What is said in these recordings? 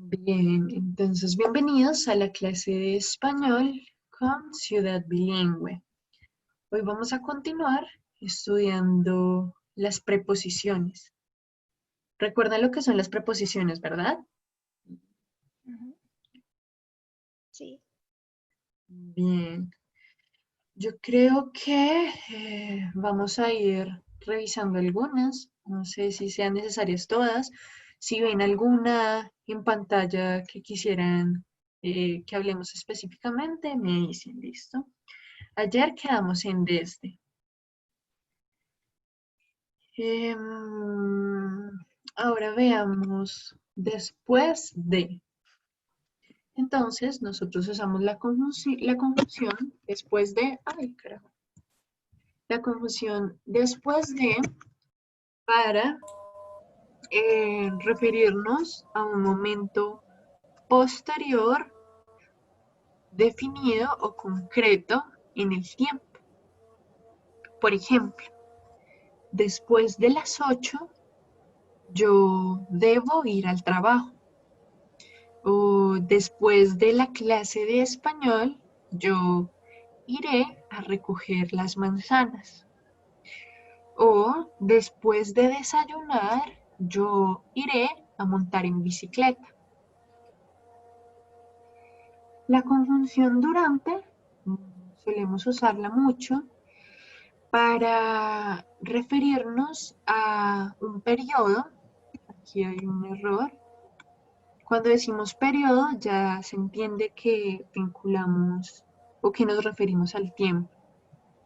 Bien, entonces bienvenidos a la clase de español con Ciudad Bilingüe. Hoy vamos a continuar estudiando las preposiciones. ¿Recuerdan lo que son las preposiciones, verdad? Ujú. Sí. Bien, yo creo que vamos a ir revisando algunas. No sé si sean necesarias todas. Si ven alguna en pantalla que quisieran que hablemos específicamente, me dicen, ¿listo? Ayer quedamos en desde. Ahora veamos después de. Entonces, nosotros usamos la conjunción después de. Ay, carajo. La conjunción después de para referirnos a un momento posterior, definido o concreto en el tiempo. Por ejemplo, después de las 8, yo debo ir al trabajo. O después de la clase de español, yo iré a recoger las manzanas. O después de desayunar, yo iré a montar en bicicleta. La conjunción durante solemos usarla mucho para referirnos a un periodo. Aquí hay un error. Cuando decimos periodo ya se entiende que vinculamos o que nos referimos al tiempo.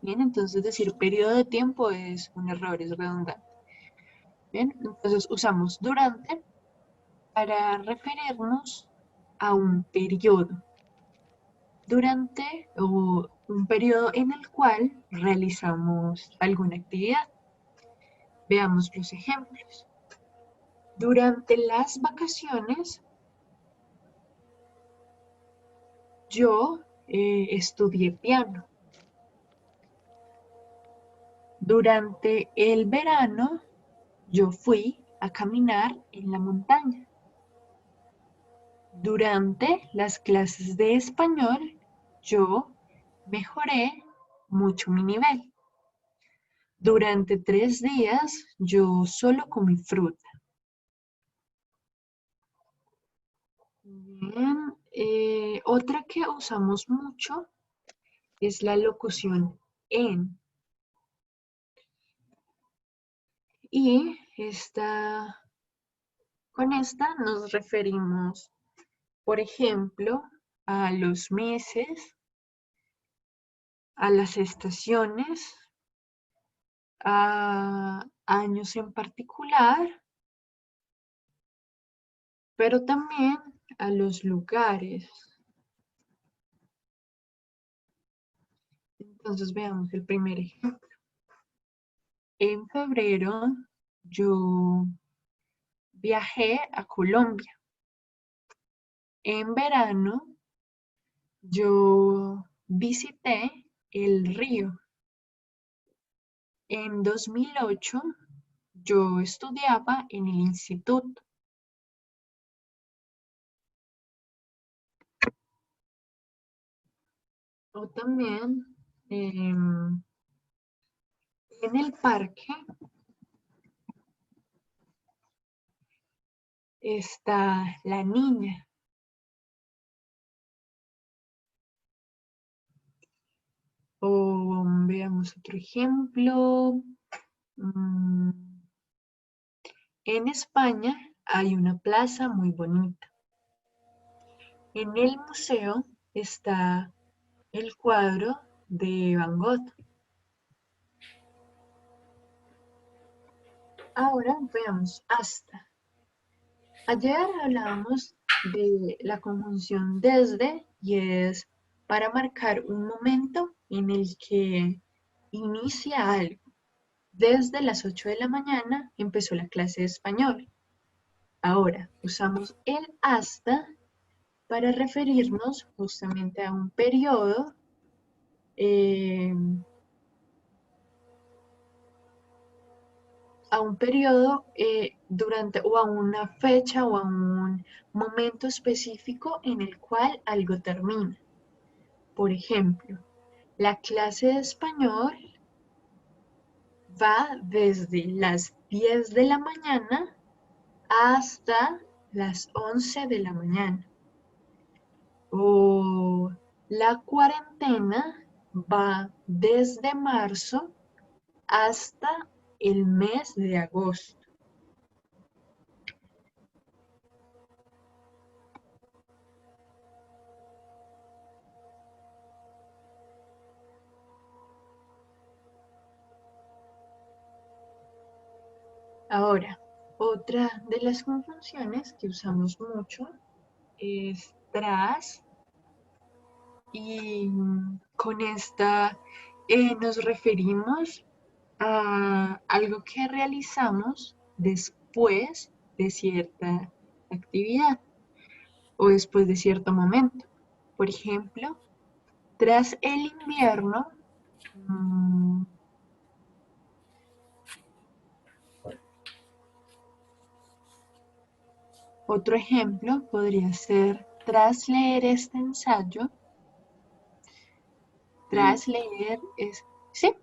Bien, entonces decir periodo de tiempo es un error, es redundante. Bien, entonces usamos durante para referirnos a un periodo. Durante o un periodo en el cual realizamos alguna actividad. Veamos los ejemplos. Durante las vacaciones, yo estudié piano. Durante el verano, yo fui a caminar en la montaña. Durante las clases de español, yo mejoré mucho mi nivel. Durante 3 días, yo solo comí fruta. Bien, otra que usamos mucho es la locución en. Y con esta nos referimos, por ejemplo, a los meses, a las estaciones, a años en particular, pero también a los lugares. Entonces veamos el primer ejemplo. En febrero yo viajé a Colombia. En verano yo visité el río. En 2008 yo estudiaba en el instituto. O también en el parque está la niña. O veamos otro ejemplo. En España hay una plaza muy bonita. En el museo está el cuadro de Van Gogh. Ahora veamos hasta. Ayer hablábamos de la conjunción desde y es para marcar un momento en el que inicia algo. Desde las 8 de la mañana empezó la clase de español. Ahora usamos el hasta para referirnos justamente a un periodo a un periodo durante o a una fecha o a un momento específico en el cual algo termina. Por ejemplo, la clase de español va desde las 10 de la mañana hasta las 11 de la mañana. O la cuarentena va desde marzo hasta el mes de agosto. Ahora, otra de las conjunciones que usamos mucho es tras, y con esta nos referimos a algo que realizamos después de cierta actividad o después de cierto momento. Por ejemplo, tras el invierno, mm, otro ejemplo podría ser tras leer este ensayo, Y, tras leer es, ¿sí?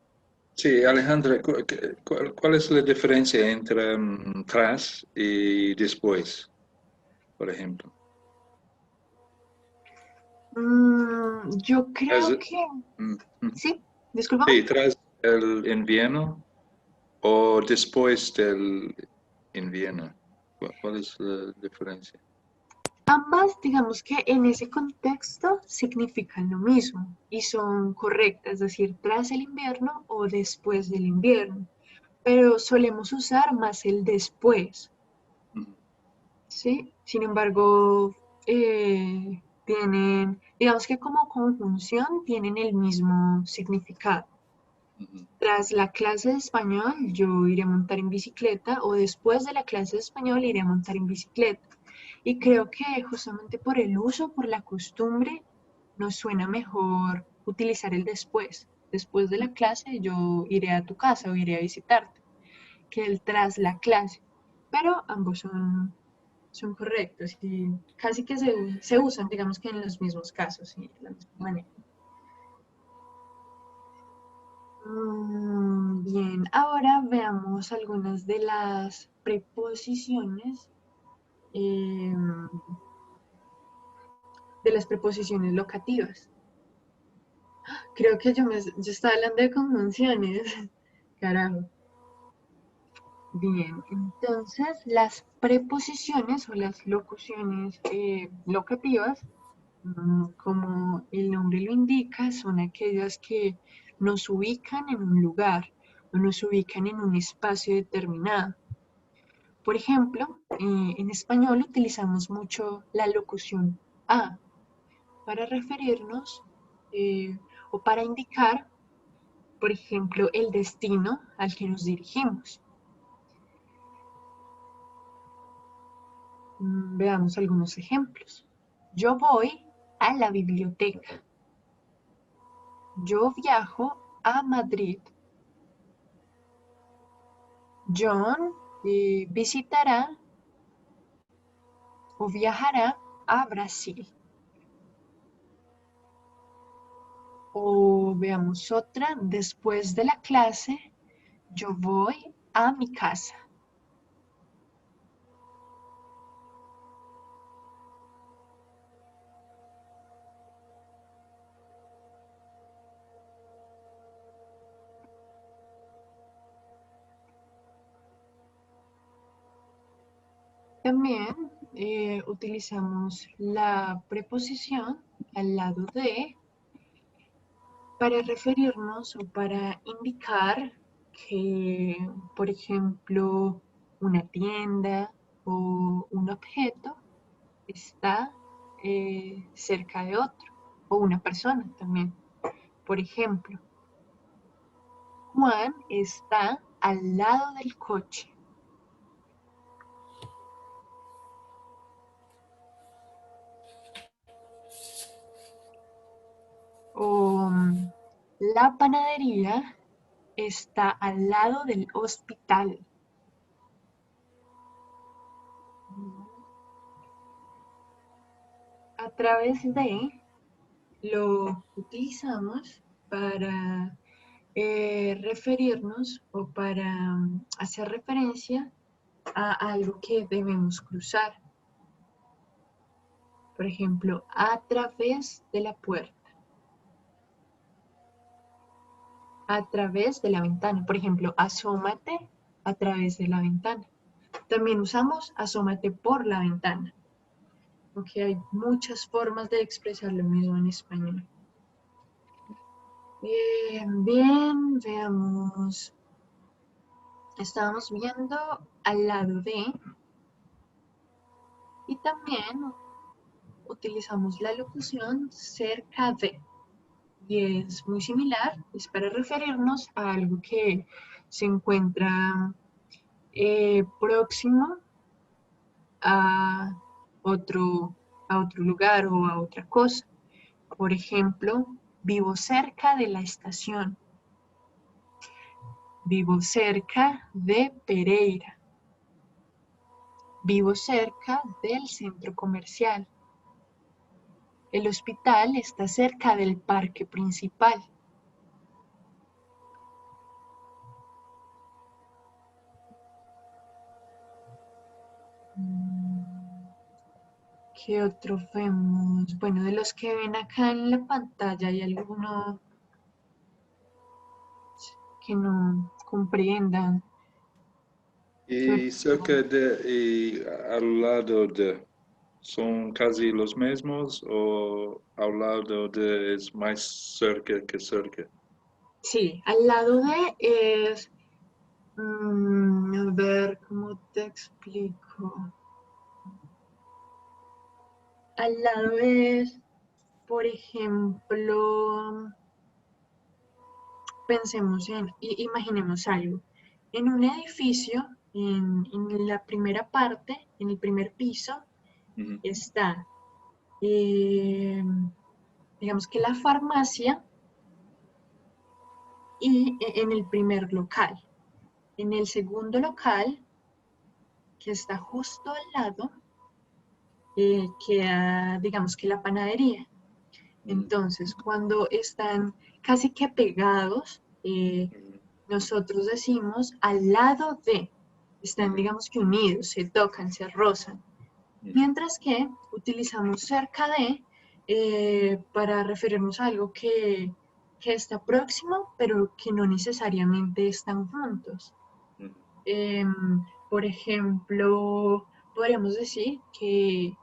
sí, Alejandra, ¿cuál es la diferencia entre tras y después, por ejemplo? Yo Tras, creo que, mm, mm. sí, discúlpame. Sí, tras el invierno o después del invierno. ¿Cuál es la diferencia? Ambas, digamos que en ese contexto significan lo mismo y son correctas, es decir, tras el invierno o después del invierno, pero solemos usar más el después, Ujú, ¿sí? Sin embargo, tienen, digamos que como conjunción tienen el mismo significado. ujú. Tras la clase de español, yo iré a montar en bicicleta o después de la clase de español iré a montar en bicicleta. Y creo que justamente por el uso, por la costumbre, nos suena mejor utilizar el después. Después de la clase yo iré a tu casa o iré a visitarte, que el tras la clase. Pero ambos son correctos y casi que se usan, digamos que en los mismos casos y de la misma manera. Bien, ahora veamos algunas de las preposiciones, eh, locativas. Creo que yo estaba hablando de conjunciones. Carajo. Bien, entonces las preposiciones o las locuciones locativas, como el nombre lo indica, son aquellas que nos ubican en un lugar o nos ubican en un espacio determinado. Por ejemplo, en español utilizamos mucho la locución a para referirnos o para indicar, por ejemplo, el destino al que nos dirigimos. Veamos algunos ejemplos. Yo voy a la biblioteca. Yo viajo a Madrid. John visitará o viajará a Brasil. O veamos otra, después de la clase, yo voy a mi casa. También utilizamos la preposición al lado de para referirnos o para indicar que, por ejemplo, una tienda o un objeto está cerca de otro, o una persona también. Por ejemplo, Juan está al lado del coche. O la panadería está al lado del hospital. A través de lo utilizamos para referirnos o para hacer referencia a algo que debemos cruzar. Por ejemplo, a través de la puerta. A través de la ventana. Por ejemplo, asómate a través de la ventana. También usamos asómate por la ventana. Aunque hay muchas formas de expresar lo mismo en español. Bien, veamos. Estábamos viendo al lado de. Y también utilizamos la locución cerca de. Y es muy similar, es para referirnos a algo que se encuentra próximo a otro lugar o a otra cosa. Por ejemplo, vivo cerca de la estación. Vivo cerca de Pereira. Vivo cerca del centro comercial. El hospital está cerca del parque principal. ¿Qué otro vemos? Bueno, de los que ven acá en la pantalla, ¿hay alguno que no comprendan? Y cerca de y al lado de, ¿son casi los mismos o al lado de es más cerca que cerca? Sí, al lado de es, a ver, ¿cómo te explico? Al lado es, por ejemplo, pensemos imaginemos algo. En un edificio, en la primera parte, en el primer piso, está, digamos que la farmacia y en el primer local. En el segundo local, que está justo al lado, queda, digamos que la panadería. Entonces, cuando están casi que pegados, nosotros decimos al lado de, están digamos que unidos, se tocan, se rozan. Mientras que utilizamos cerca de para referirnos a algo que está próximo, pero que no necesariamente están juntos. Por ejemplo, podríamos decir que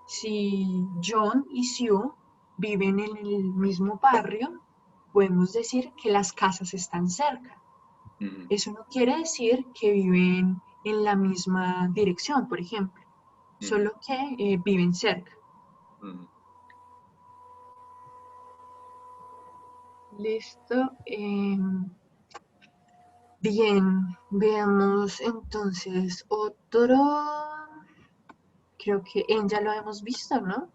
si John y Sue viven en el mismo barrio, podemos decir que las casas están cerca. Eso no quiere decir que viven en la misma dirección, por ejemplo, solo que viven cerca. Listo. Bien, veamos entonces otro. Creo que ya lo hemos visto, ¿no?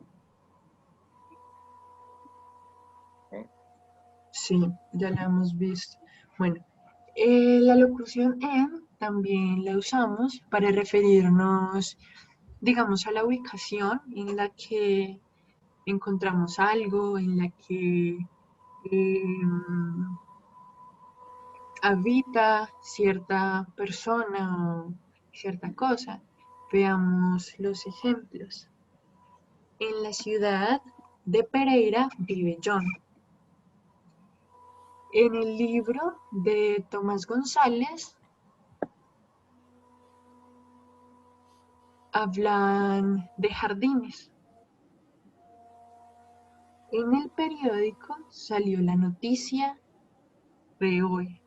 Sí, ya la hemos visto. Bueno, la locución en también la usamos para referirnos, digamos, a la ubicación en la que encontramos algo, en la que habita cierta persona o cierta cosa. Veamos los ejemplos. En la ciudad de Pereira vive John. En el libro de Tomás González hablan de jardines. En el periódico salió la noticia de hoy.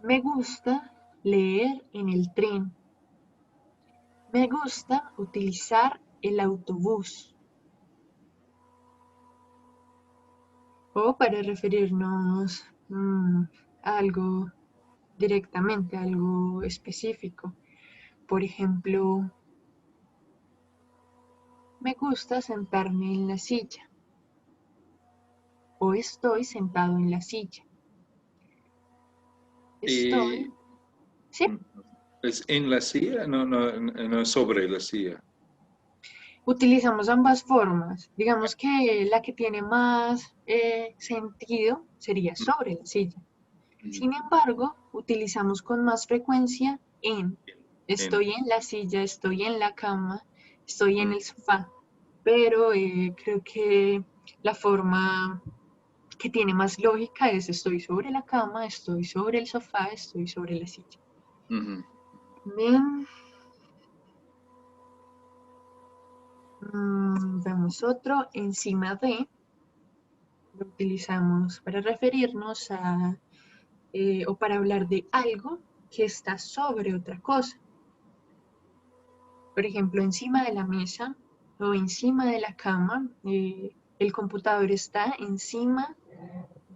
Me gusta leer en el tren. Me gusta utilizar el autobús. O para referirnos a algo directamente, a algo específico. Por ejemplo, me gusta sentarme en la silla. O estoy sentado en la silla. Estoy. Y ¿Sí? ¿Es en la silla? No, no es sobre la silla. Utilizamos ambas formas. Digamos que la que tiene más sentido sería sobre la silla. Sin embargo, utilizamos con más frecuencia en. En. Estoy en la silla, estoy en la cama, estoy en el sofá. Pero creo que la forma que tiene más lógica es estoy sobre la cama, estoy sobre el sofá, estoy sobre la silla. Ujú. Bien. Vemos otro, encima de, lo utilizamos para referirnos a, o para hablar de algo que está sobre otra cosa. Por ejemplo, encima de la mesa o encima de la cama, el computador está encima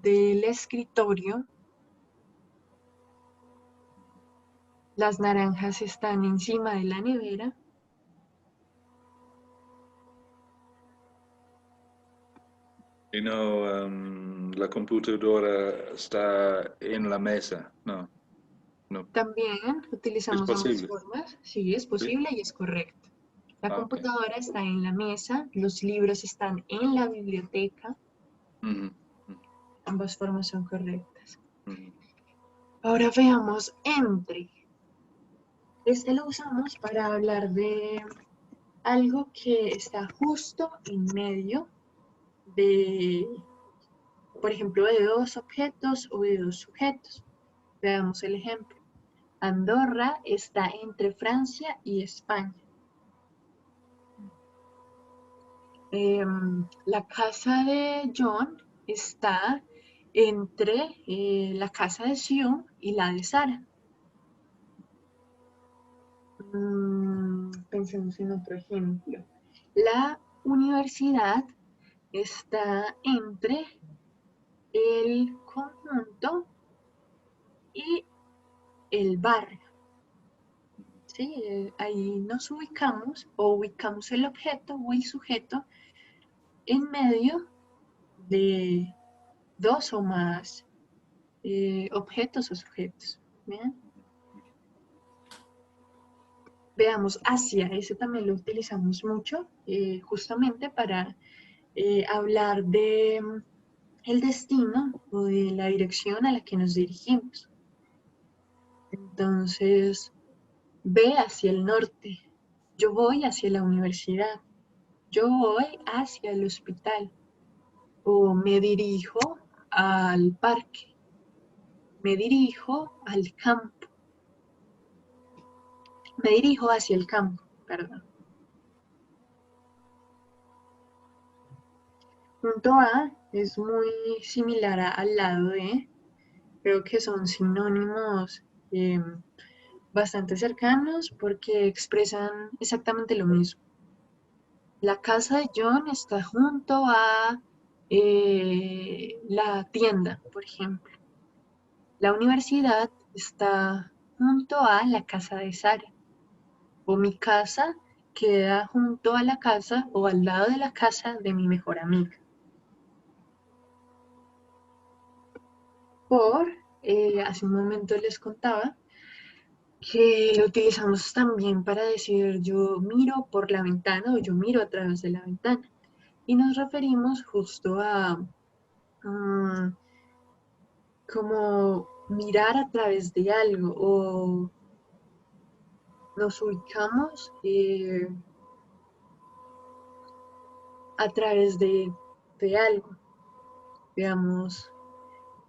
del escritorio, las naranjas están encima de la nevera. Y no, la computadora está en la mesa. No, no. También Es utilizamos ambas posible. formas. Sí, es ¿Sí? posible y es correcto. La Ah, ok. computadora está en la mesa, los libros están en la biblioteca. Ujú, Ambas formas son correctas. ujú. Ahora veamos entre. Este lo usamos para hablar de algo que está justo en medio de, por ejemplo, de dos objetos o de dos sujetos. Veamos el ejemplo. Andorra está entre Francia y España. La casa de John está entre la casa de Sue y la de Sara. Pensemos en otro ejemplo. La universidad está entre el conjunto y el barrio. ¿Sí? Ahí nos ubicamos o ubicamos el objeto o el sujeto en medio de dos o más objetos o sujetos. ¿Bien? Veamos hacia, ese también lo utilizamos mucho justamente para hablar de el destino o de la dirección a la que nos dirigimos. Entonces, ve hacia el norte, yo voy hacia la universidad, yo voy hacia el hospital o me dirijo al parque, me dirijo al campo, me dirijo hacia el campo, perdón. Punto A es muy similar al lado de, creo que son sinónimos bastante cercanos porque expresan exactamente lo mismo. La casa de John está junto a la tienda, por ejemplo. La universidad está junto a la casa de Sara. O mi casa queda junto a la casa o al lado de la casa de mi mejor amiga. Hace un momento les contaba que lo utilizamos también para decir yo miro por la ventana o yo miro a través de la ventana. Y nos referimos justo a como mirar a través de algo o nos ubicamos a través de algo. Veamos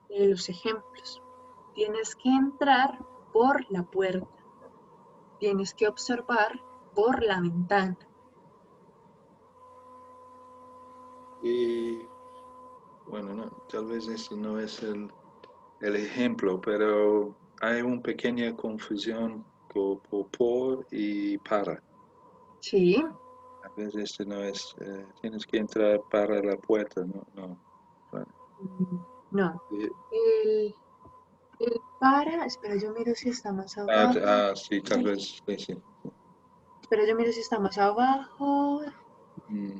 los ejemplos. Tienes que entrar por la puerta. Tienes que observar por la ventana. Y bueno, no, tal vez ese no es el ejemplo, pero hay una pequeña confusión por y para. Sí, A veces este no es, tienes que entrar para la puerta, no, no. Vale. no. Eh, El, el para, espera, yo miro si está más abajo. sí, tal vez, sí, sí. Espera, yo miro si está más abajo. Mm.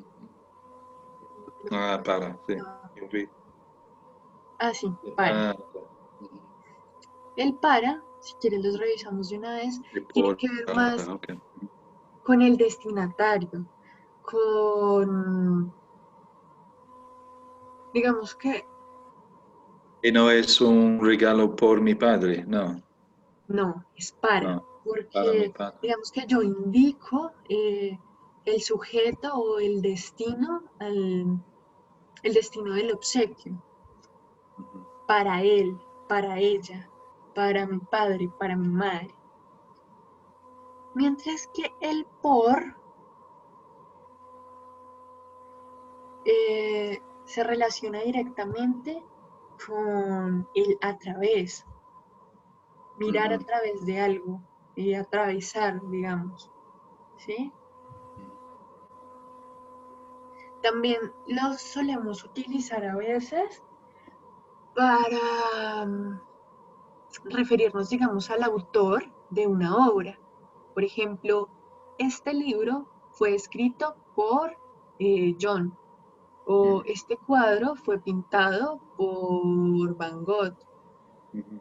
Ah, para, sí. No. Yo vi. Ah, sí, para. Ok. Ujú. El para si quieres los revisamos de una vez, Y tiene por, que ver más ok. con el destinatario, con, digamos que, Y no es un regalo por mi padre, no, no, es para, no, para mi porque padre. digamos que yo indico el sujeto o el destino del obsequio, Ujú. para él, para ella, para mi padre, para mi madre. Mientras que el por se relaciona directamente con el a través, mirar a Ujú. través de algo y atravesar, digamos, ¿sí? También los solemos utilizar a veces para referirnos, digamos, al autor de una obra. Por ejemplo, este libro fue escrito por John, o Ujú. este cuadro fue pintado por Van Gogh. Ujú.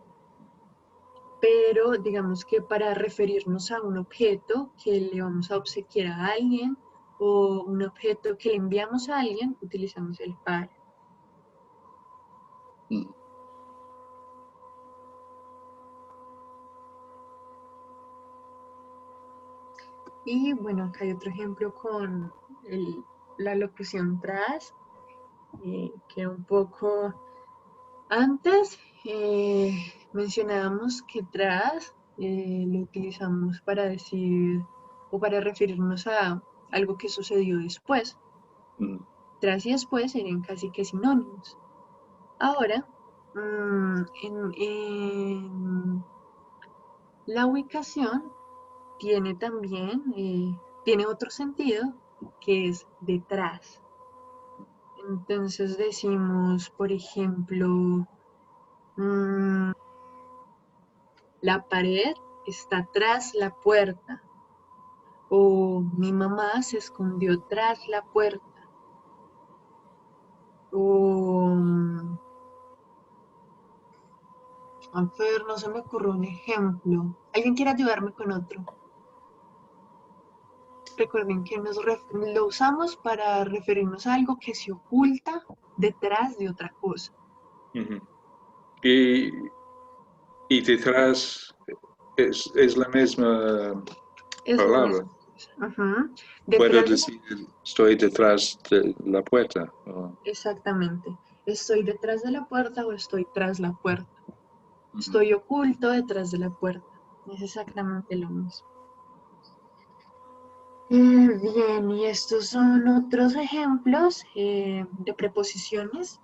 Pero digamos que para referirnos a un objeto que le vamos a obsequiar a alguien o un objeto que le enviamos a alguien, utilizamos el para. Ujú. Y bueno, acá hay otro ejemplo con la locución tras, que un poco antes mencionábamos que tras lo utilizamos para decir o para referirnos a algo que sucedió después. Ujú. Tras y después serían casi que sinónimos. Ahora, en la ubicación tiene también, tiene otro sentido que es detrás. Entonces decimos, por ejemplo, mm, la pared está tras la puerta o mi mamá se escondió tras la puerta o, a ver, no se me ocurre un ejemplo. ¿Alguien quiere ayudarme con otro? Recuerden que lo usamos para referirnos a algo que se oculta detrás de otra cosa. Ujú. Y, y detrás es la misma Es la palabra. misma cosa. Ajá. Puedo Detrás de la... decir, estoy detrás de la puerta. Exactamente. Estoy detrás de la puerta o estoy tras la puerta. Ujú. Estoy oculto detrás de la puerta. Es exactamente lo mismo. Bien, y estos son otros ejemplos de preposiciones.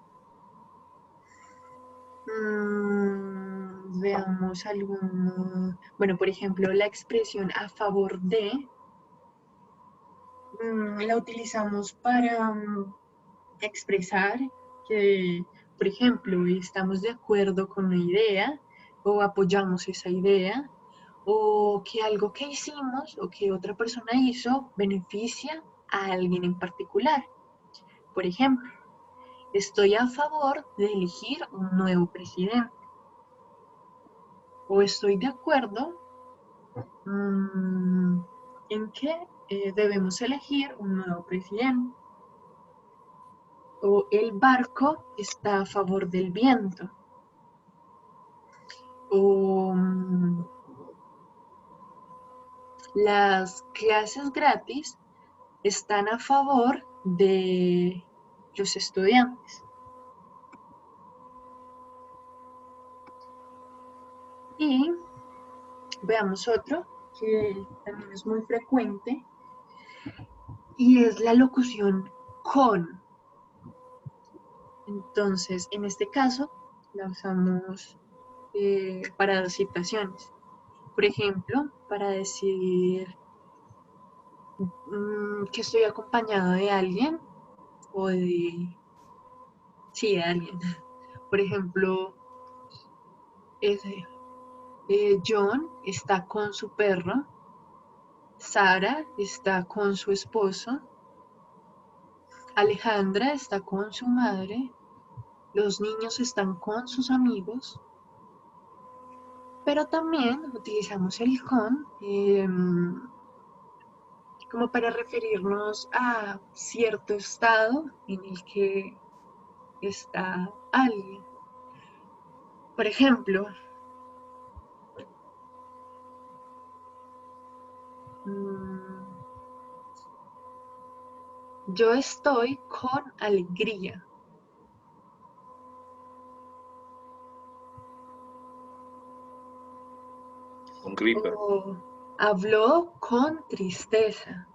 Veamos alguno. Bueno, por ejemplo, la expresión a favor de la utilizamos para expresar que, por ejemplo, estamos de acuerdo con una idea o apoyamos esa idea o que algo que hicimos o que otra persona hizo beneficia a alguien en particular. Por ejemplo, estoy a favor de elegir un nuevo presidente o estoy de acuerdo en que debemos elegir un nuevo presidente. O el barco está a favor del viento. O las clases gratis están a favor de los estudiantes. Y veamos otro que también es muy frecuente y es la locución con. Entonces, en este caso, la usamos para dos situaciones. Por ejemplo, para decir que estoy acompañado de alguien o de, sí, de alguien. Por ejemplo, ese, John está con su perro, Sara está con su esposo, Alejandra está con su madre, los niños están con sus amigos. Pero también utilizamos el con como para referirnos a cierto estado en el que está alguien. Por ejemplo, yo estoy con alegría. Con gripe, O habló con tristeza.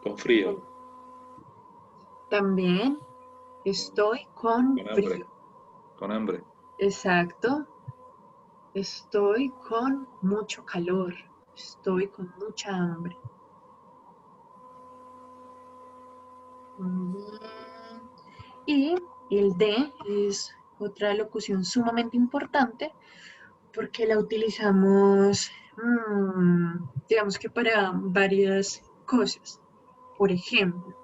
con frío, También estoy con con hambre, frío. con hambre. Exacto. Estoy con mucho calor. Estoy con mucha hambre. Y el de es otra locución sumamente importante porque la utilizamos, digamos que para varias cosas. Por ejemplo,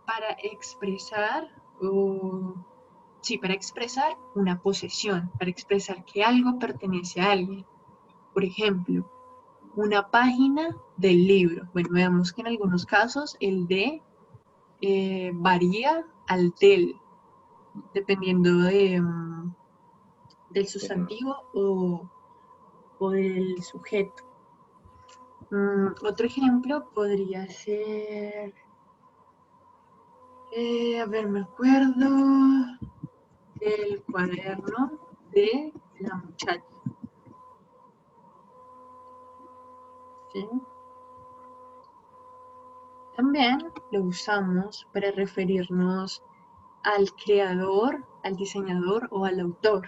para expresar, para expresar una posesión, para expresar que algo pertenece a alguien. Por ejemplo, una página del libro. Bueno, veamos que en algunos casos el de varía al del, dependiendo del sustantivo o del sujeto. Otro ejemplo podría ser, a ver, me acuerdo del cuaderno de la muchacha. ¿Sí? También lo usamos para referirnos al creador, al diseñador o al autor.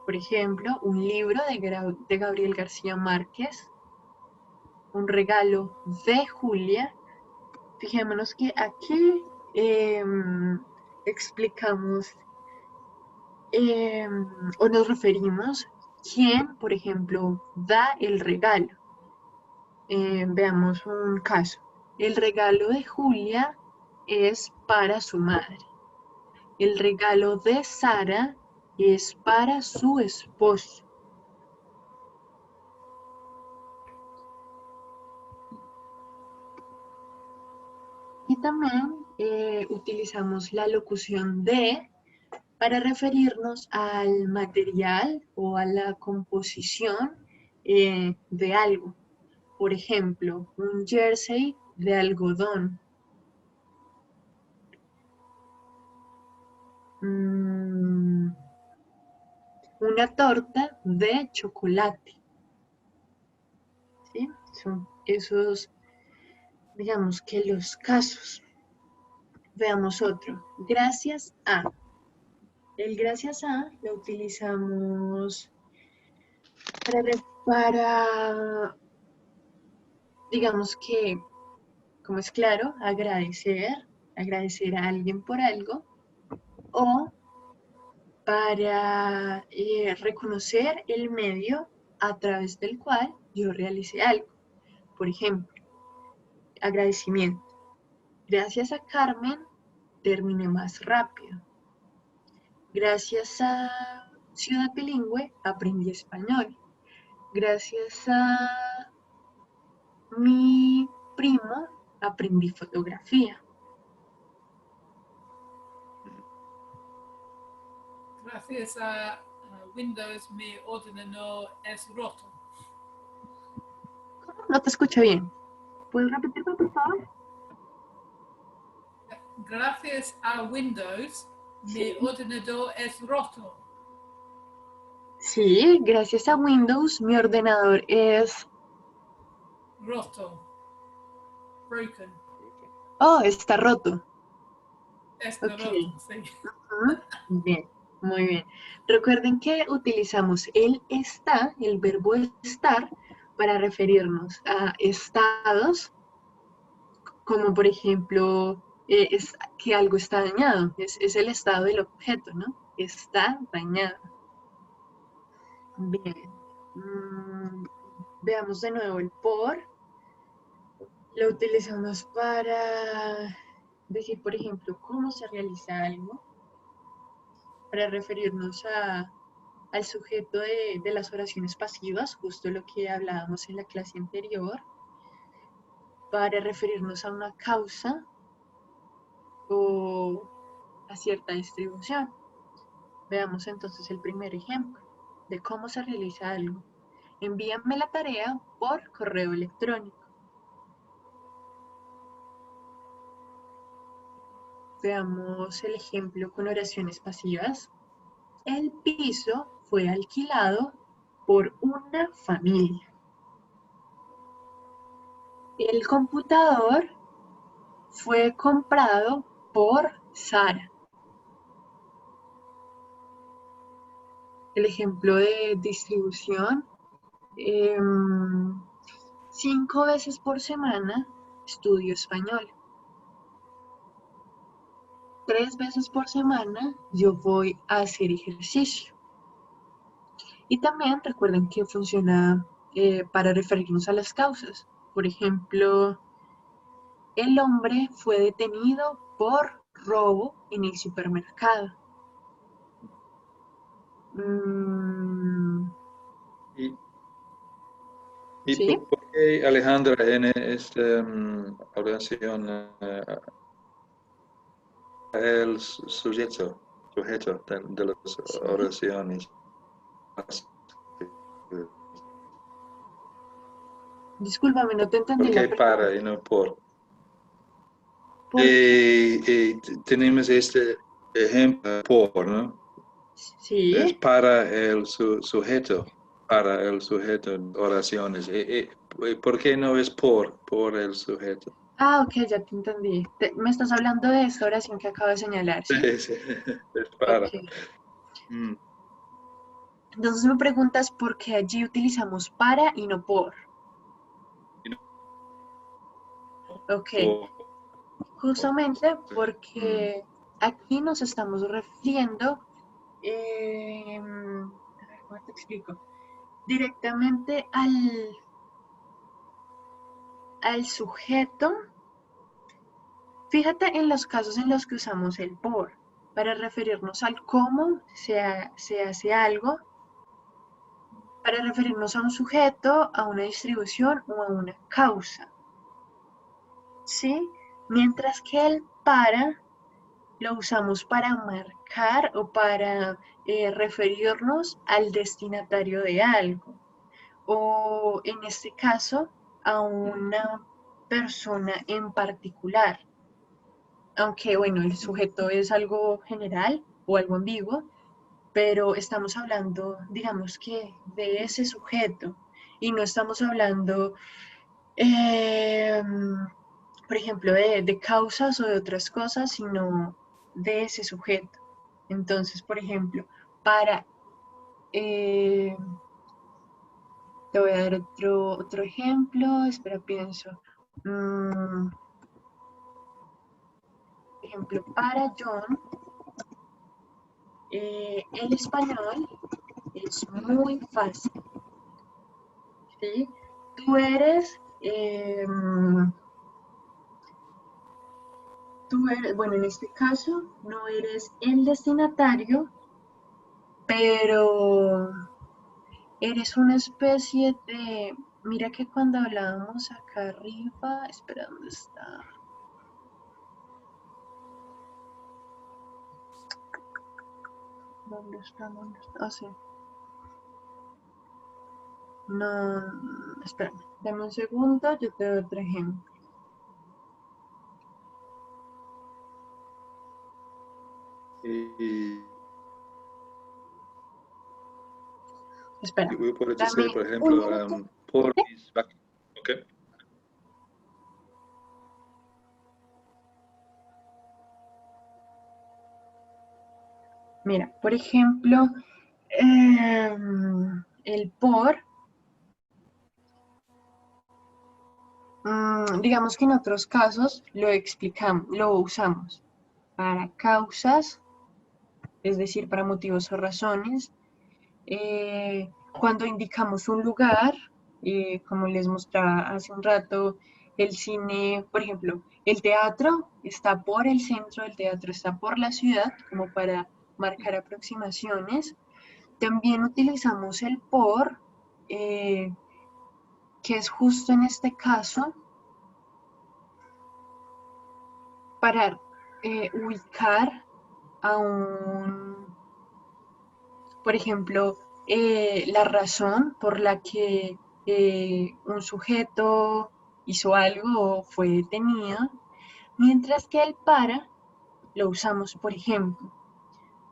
Por ejemplo, un libro de Gabriel García Márquez, un regalo de Julia. Fijémonos que aquí explicamos o nos referimos quién, por ejemplo, da el regalo. Veamos un caso. El regalo de Julia es para su madre. El regalo de Sara es para su esposo. Y también utilizamos la locución de para referirnos al material o a la composición de algo. Por ejemplo, un jersey de algodón. Una torta de chocolate. ¿Sí? Son esos, digamos que los casos. Veamos otro. Gracias a. El gracias a lo utilizamos para digamos que, como es claro, agradecer a alguien por algo, o para reconocer el medio a través del cual yo realicé algo. Por ejemplo, agradecimiento. Gracias a Carmen terminé más rápido. Gracias a Ciudad Bilingüe aprendí español. Gracias a mi primo aprendí fotografía. Gracias a Windows mi ordenador es roto. No te escucho bien. ¿Puedes repetirlo, por favor? Gracias a Windows mi ordenador es roto. Sí, gracias a Windows mi ordenador es... Roto. Broken. Oh, está roto. Está Ok. roto, sí. Bien, muy bien. Recuerden que utilizamos el está, el verbo estar, para referirnos a estados, como por ejemplo, es que algo está dañado. Es el estado del objeto, ¿no? Está dañado. Bien. Veamos de nuevo el por. Lo utilizamos para decir, por ejemplo, cómo se realiza algo. para referirnos al sujeto de las oraciones pasivas, justo lo que hablábamos en la clase anterior, para referirnos a una causa o a cierta distribución. Veamos entonces el primer ejemplo de cómo se realiza algo. Envíame la tarea por correo electrónico. Veamos el ejemplo con oraciones pasivas. El piso fue alquilado por una familia. El computador fue comprado por Sara. El ejemplo de distribución. 5 veces por semana estudio español. 3 veces por semana yo voy a hacer ejercicio. Y también recuerden que funciona para referirnos a las causas. Por ejemplo, el hombre fue detenido por robo en el supermercado. ¿Y ¿Sí? por qué, Alejandra, en esta oración el sujeto de las Sí. oraciones? Discúlpame, no te entendí ¿Por la qué pregunta. para y no por? ¿Por qué? Tenemos este ejemplo por, ¿no? Sí. Es para el sujeto, oraciones. ¿Por qué no es por el sujeto? Ah, ok, ya te entendí. Me estás hablando de esta oración que acabo de señalar, ¿sí? Sí, es para. Ok. Entonces me preguntas por qué allí utilizamos para y no por. Ok, justamente porque aquí nos estamos refiriendo, a ver, ¿cómo te explico? Directamente al sujeto. Fíjate en los casos en los que usamos el por, para referirnos al cómo se hace algo, para referirnos a un sujeto, a una distribución o a una causa. ¿Sí? Mientras que el para lo usamos para marcar o para referirnos al destinatario de algo. O en este caso, a una persona en particular. Aunque bueno, el sujeto es algo general o algo ambiguo, pero estamos hablando, digamos que, de ese sujeto y no estamos hablando, eh, por ejemplo, de causas o de otras cosas, sino de ese sujeto. Entonces, por ejemplo, para, te voy a dar otro ejemplo, espera, pienso. Ejemplo, para John, el español es muy fácil, ¿sí? Tú eres, bueno, en este caso no eres el destinatario, pero eres una especie de, mira que cuando hablábamos acá arriba, espera, ¿dónde está? ¿Dónde está? ¿Dónde está? Ah, sí. No, espérame, dame un segundo, yo te doy otro ejemplo. Espera, Yo puedo dame decir, por un ejemplo, minuto. por mis ¿ok? Mira, por ejemplo, el por, digamos que en otros casos lo usamos para causas, es decir, para motivos o razones. Cuando indicamos un lugar, como les mostraba hace un rato, el cine, por ejemplo, el teatro está por el centro, el teatro está por la ciudad, como para marcar aproximaciones. También utilizamos el por, que es justo en este caso para ubicar a por ejemplo, la razón por la que un sujeto hizo algo o fue detenido, mientras que el para lo usamos, por ejemplo,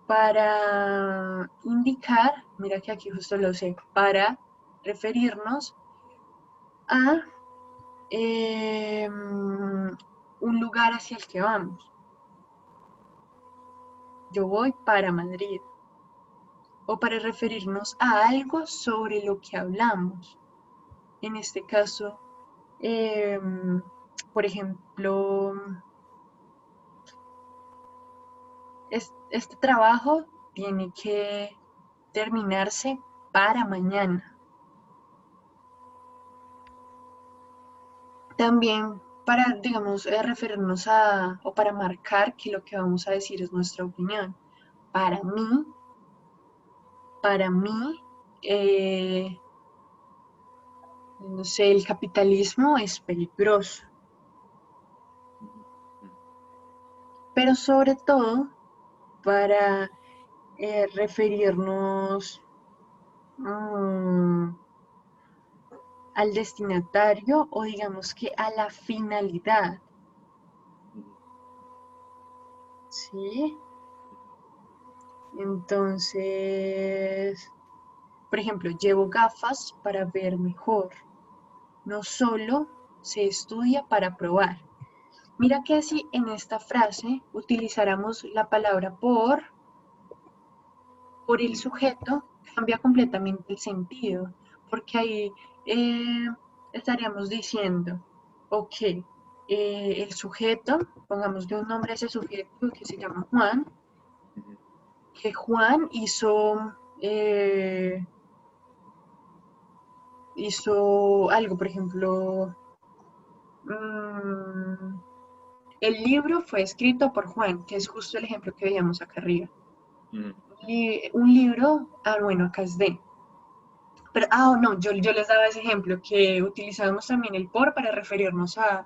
para indicar, mira que aquí justo lo sé, para referirnos a un lugar hacia el que vamos. Yo voy para Madrid. O para referirnos a algo sobre lo que hablamos. En este caso, por ejemplo, este trabajo tiene que terminarse para mañana. También para, digamos, referirnos a, o para marcar que lo que vamos a decir es nuestra opinión. Para mí, no sé, el capitalismo es peligroso. Pero sobre todo para referirnos al destinatario o digamos que a la finalidad. ¿Sí? Entonces, por ejemplo, llevo gafas para ver mejor. No solo se estudia para probar. Mira que si en esta frase utilizáramos la palabra por el sujeto, cambia completamente el sentido, porque ahí estaríamos diciendo, ok, el sujeto, pongamos de un nombre a ese sujeto que se llama Juan, que Juan hizo algo, por ejemplo, el libro fue escrito por Juan, que es justo el ejemplo que veíamos acá arriba. Un libro, bueno, acá es de. Pero, no, yo les daba ese ejemplo, que utilizábamos también el por para referirnos al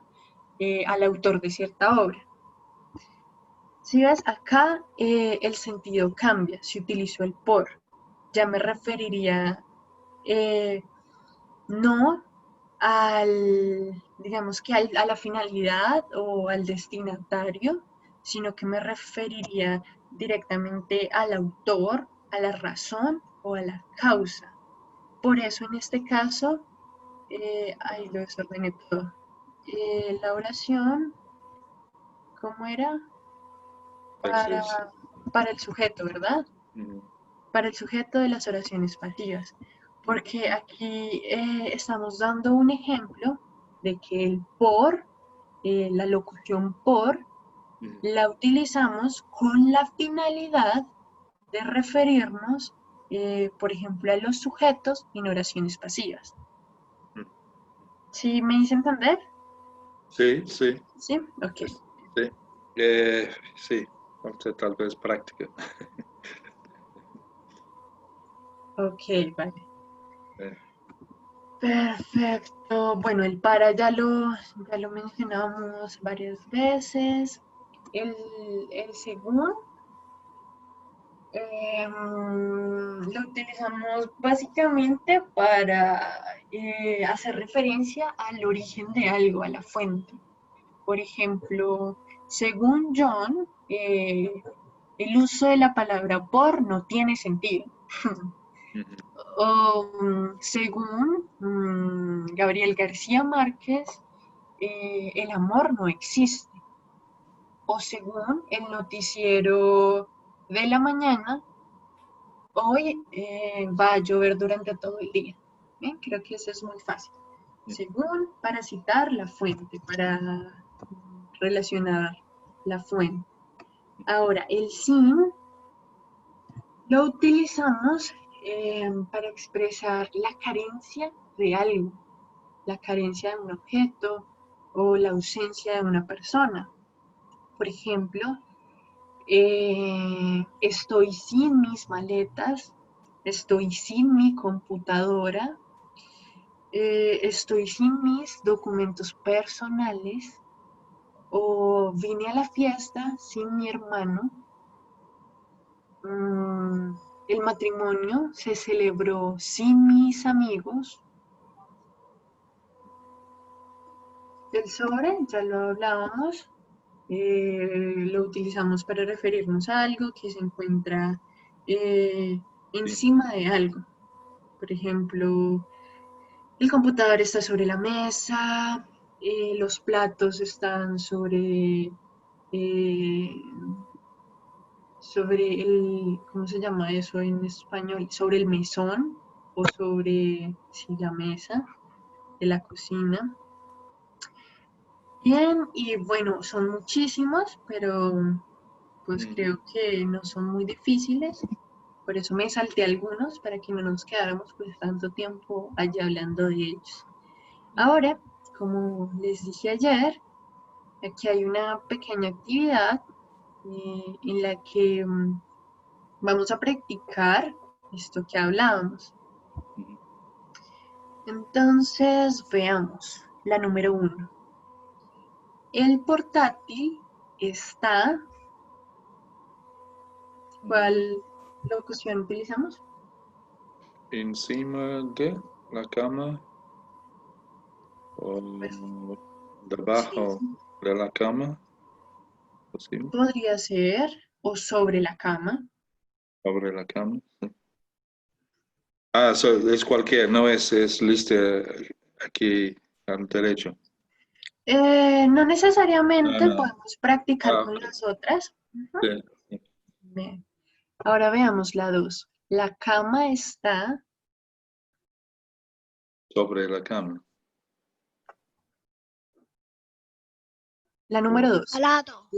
autor de cierta obra. Si ves, acá el sentido cambia, si utilizo el por. Ya me referiría no digamos que a la finalidad o al destinatario, sino que me referiría directamente al autor, a la razón o a la causa. Por eso en este caso, ahí lo desordené todo. La oración, ¿cómo era? Para el sujeto, ¿verdad? Para el sujeto de las oraciones pasivas. Porque aquí estamos dando un ejemplo de que el por, la locución por, la utilizamos con la finalidad de referirnos, por ejemplo, a los sujetos en oraciones pasivas. ¿Sí me hice entender? Sí, sí. ¿Sí? Ok. Sí, sí, tal vez práctica. Ok, vale. Perfecto. Bueno, el para ya lo mencionamos varias veces. El según lo utilizamos básicamente para hacer referencia al origen de algo, a la fuente. Por ejemplo, según John, el uso de la palabra por no tiene sentido. O según Gabriel García Márquez, el amor no existe. O según el noticiero de la mañana, hoy va a llover durante todo el día. Creo que eso es muy fácil. Según, para citar la fuente, para relacionar la fuente. Ahora, el sin lo utilizamos para expresar la carencia de algo, la carencia de un objeto o la ausencia de una persona. Por ejemplo, Estoy sin mis maletas. Estoy sin mi computadora. Estoy sin mis documentos personales. O vine a la fiesta sin mi hermano. El matrimonio se celebró sin mis amigos. El sobre, ya lo hablábamos, lo utilizamos para referirnos a algo que se encuentra encima de algo. Por ejemplo, el computador está sobre la mesa, los platos están sobre el, ¿cómo se llama eso en español? Sobre el mesón o sobre, sí, la mesa de la cocina. Bien, y bueno, son muchísimos, pero pues creo que no son muy difíciles. Por eso me salté algunos para que no nos quedáramos pues tanto tiempo allá hablando de ellos. Ahora, como les dije ayer, aquí hay una pequeña actividad en la que vamos a practicar esto que hablábamos. Entonces, veamos la número 1. El portátil está... ¿Cuál locución utilizamos? Encima de la cama o debajo de la cama. ¿Posible? Podría ser o sobre la cama. Sobre la cama. Sí. Ah, es cualquier, no es lista aquí al derecho. No necesariamente No. podemos practicar con Ok. las otras. Sí. Bien. Ahora veamos la 2. La cama está Sobre la cama. la número 2. Al lado.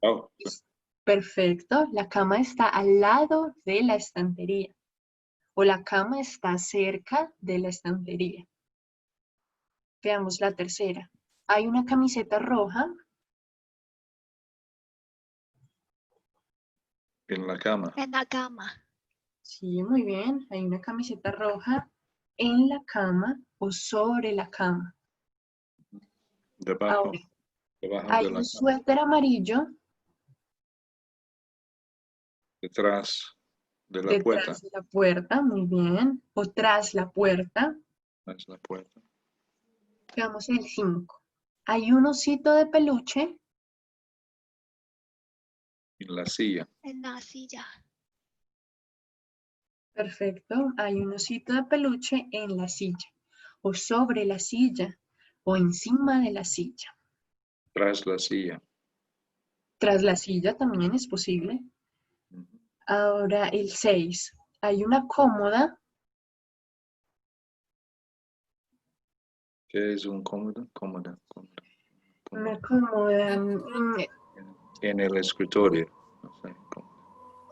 Oh, sí. Perfecto. La cama está al lado de la estantería. O la cama está cerca de la estantería. Veamos la tercera. Hay una camiseta roja En la cama. En la cama. Sí, muy bien. Hay una camiseta roja en la cama o sobre la cama. Debajo. Ahora, Debajo hay de la un cama. suéter amarillo Detrás de la puerta. detrás de la puerta, muy bien. O tras la puerta. Detrás de la puerta. Veamos el 5. Hay un osito de peluche En la silla. En la silla. perfecto. Hay un osito de peluche en la silla. O sobre la silla. O encima de la silla. Tras la silla. Tras la silla también es posible. Ahora el 6. Hay una cómoda. ¿Qué es un cómodo? Cómoda. Una cómoda. En el escritorio. No sé.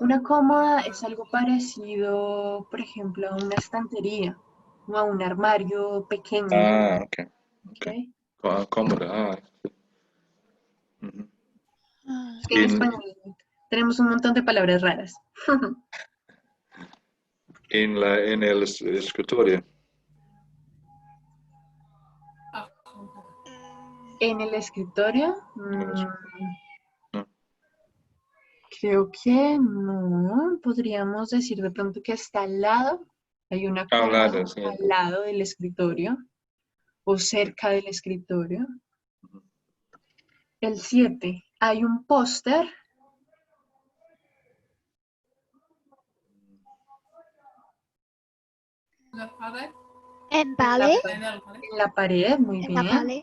Una cómoda es algo parecido, por ejemplo, a una estantería o a un armario pequeño. Ah, ok. ¿Okay? Cómoda. Ah, sí. Es que en En, español tenemos un montón de palabras raras. en el escritorio. En el escritorio, No. creo que no. Podríamos decir de pronto que está al lado. Hay una Al cómoda lado, sí. al lado del escritorio o cerca del escritorio. El 7. Hay un póster. La pared. En En pared. en la pared, muy En la bien. pared.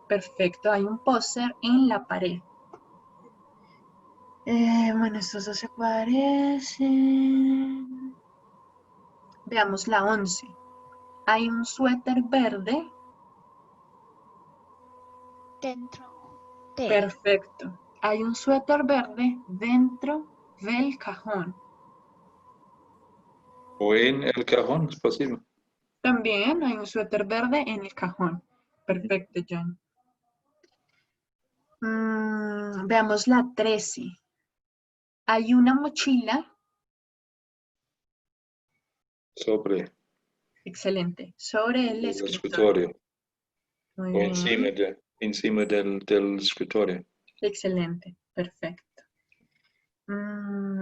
Perfecto, hay un póster en la pared. Bueno, estos dos se parecen. Veamos la 11. Hay un suéter verde. Dentro de. Perfecto. Hay un suéter verde dentro del cajón. O en el cajón, es posible. También hay un suéter verde en el cajón. Perfecto, John. Veamos la 13. Hay una mochila, Sobre excelente, sobre el el escritorio. escritorio. Muy O bien, encima del escritorio. excelente, perfecto.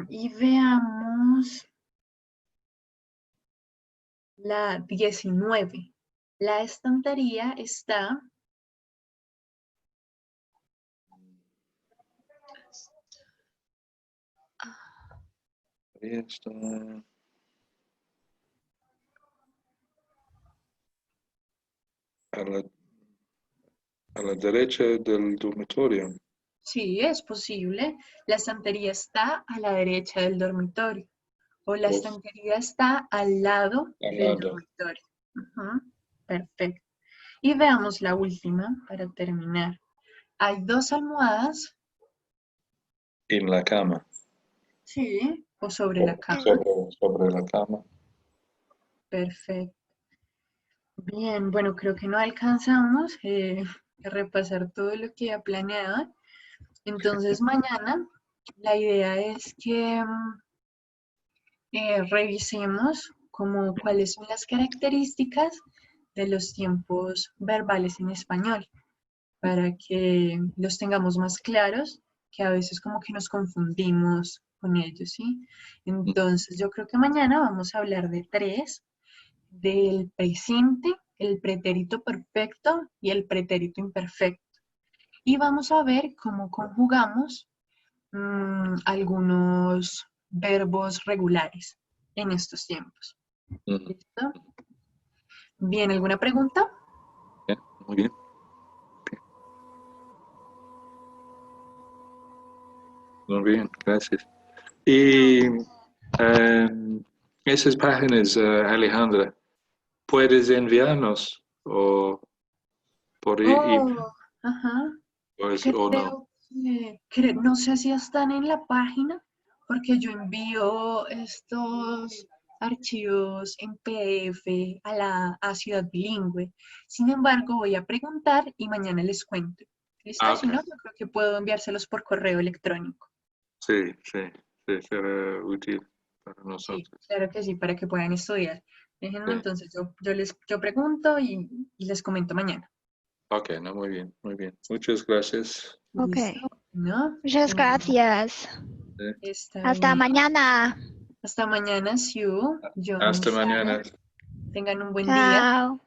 Y veamos la 19. La estantería está Ahí está. A la derecha del dormitorio. Sí, es posible. La estantería está a la derecha del dormitorio. O la O estantería está al lado al del lado. dormitorio. Ujú, perfecto. Y veamos la última para terminar. Hay 2 almohadas, En la cama. sí, o sobre la cama. En, Sobre la cama. Perfecto. Bien, bueno, creo que no alcanzamos a repasar todo lo que ha planeado. Entonces, mañana la idea es que revisemos como cuáles son las características de los tiempos verbales en español, para que los tengamos más claros, que a veces como que nos confundimos con ellos, ¿sí? Entonces, yo creo que mañana vamos a hablar de 3, del presente, el pretérito perfecto y el pretérito imperfecto. Y vamos a ver cómo conjugamos algunos verbos regulares en estos tiempos. Ujú. ¿Listo? Bien, ¿alguna pregunta? Bien, muy bien. Muy bien, gracias. Y esas páginas, Alejandra, ¿puedes enviarnos o por email Oh, ajá. o no? Creo que, no sé si están en la página, porque yo envío estos archivos en PDF a Ciudad Bilingüe. Sin embargo, voy a preguntar y mañana les cuento. ¿Listo? Si Ok. no, yo creo que puedo enviárselos por correo electrónico. Sí, sí, sí, será útil para Sí, nosotros. claro que sí, para que puedan estudiar. Sí. Déjenme entonces, yo pregunto y les comento mañana. Ok, no, muy bien, muy bien. Muchas gracias. ok. ¿Listo? ¿No? Muchas gracias. Sí. Está Hasta bien. mañana. Hasta mañana, Sue, John, Hasta mañana. Sara. Tengan un buen día. Chao.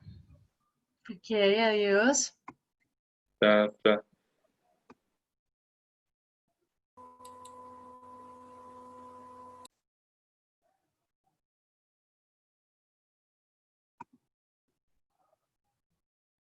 Ok, adiós. Chao, chao.